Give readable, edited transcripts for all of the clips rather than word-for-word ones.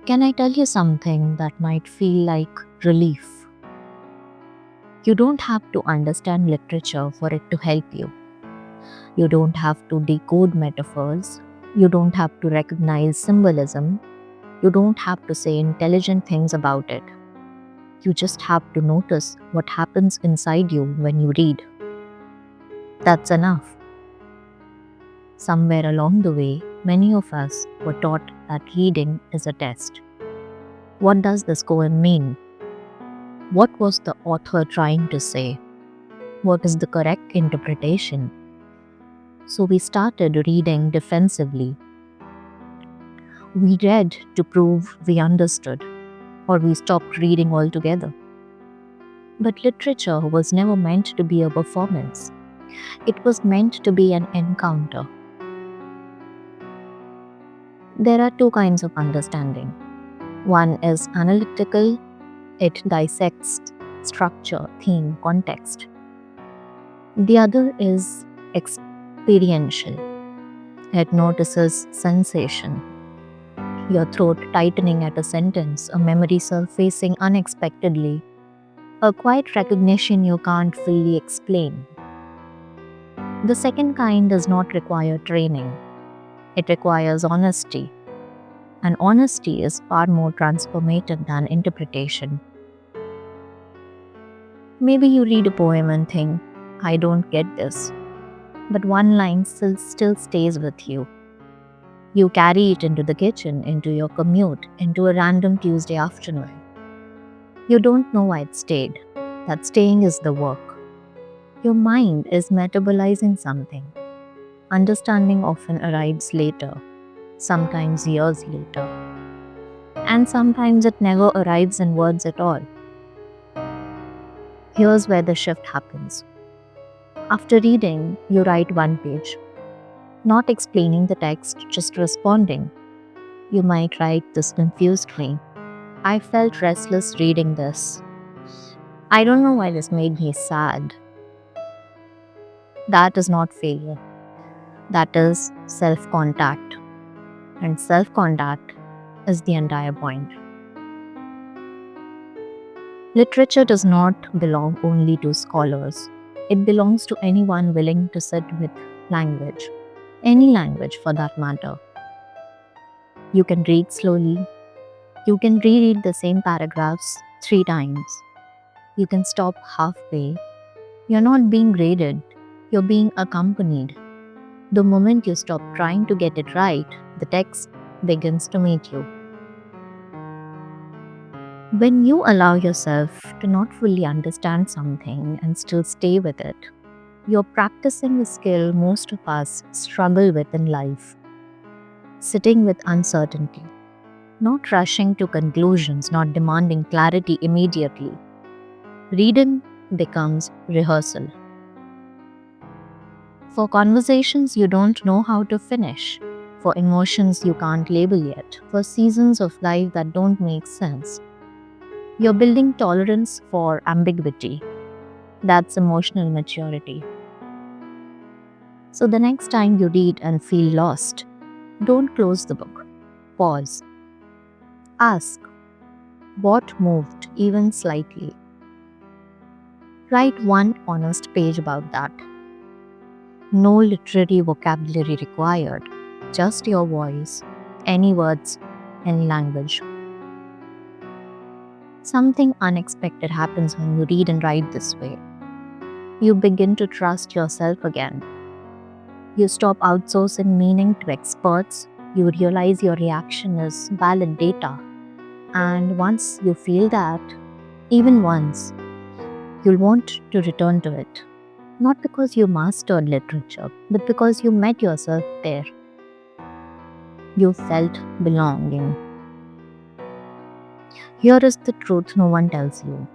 Can I tell you something that might feel like relief? You don't have to understand literature for it to help you. You don't have to decode metaphors. You don't have to recognize symbolism. You don't have to say intelligent things about it. You just have to notice what happens inside you when you read. That's enough. Somewhere along the way, many of us were taught that reading is a test. What does this koan mean? What was the author trying to say? What is the correct interpretation? So we started reading defensively. We read to prove we understood, or we stopped reading altogether. But literature was never meant to be a performance. It was meant to be an encounter. There are two kinds of understanding. One is analytical, it dissects structure, theme, context. The other is experiential, it notices sensation, your throat tightening at a sentence, a memory surfacing unexpectedly, a quiet recognition you can't fully explain. The second kind does not require training, it requires honesty. And honesty is far more transformative than interpretation. Maybe you read a poem and think, I don't get this. But one line still stays with you. You carry it into the kitchen, into your commute, into a random Tuesday afternoon. You don't know why it stayed. That staying is the work. Your mind is metabolizing something. Understanding often arrives later, sometimes years later. And sometimes it never arrives in words at all. Here's where the shift happens. After reading, you write one page. Not explaining the text, just responding. You might write, this confused me. I felt restless reading this. I don't know why this made me sad. That is not failure. That is self-contact. And self-contact is the entire point. Literature does not belong only to scholars. It belongs to anyone willing to sit with language. Any language for that matter. You can read slowly. You can reread the same paragraphs 3 times. You can stop halfway. You're not being graded. You're being accompanied. The moment you stop trying to get it right, the text begins to meet you. When you allow yourself to not fully understand something and still stay with it, you're practicing a skill most of us struggle with in life. Sitting with uncertainty, not rushing to conclusions, not demanding clarity immediately. Reading becomes rehearsal. For conversations you don't know how to finish, for emotions you can't label yet, for seasons of life that don't make sense. You're building tolerance for ambiguity. That's emotional maturity. So the next time you read and feel lost, don't close the book. Pause. Ask, what moved even slightly? Write one honest page about that. No literary vocabulary required, just your voice, any words, any language. Something unexpected happens when you read and write this way. You begin to trust yourself again. You stop outsourcing meaning to experts. You realize your reaction is valid data. And once you feel that, even once, you'll want to return to it. Not because you mastered literature, but because you met yourself there. You felt belonging. Here is the truth no one tells you.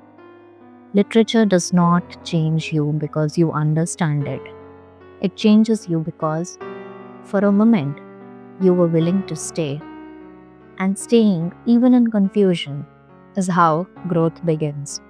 Literature does not change you because you understand it. It changes you because, for a moment, you were willing to stay. And staying, even in confusion, is how growth begins.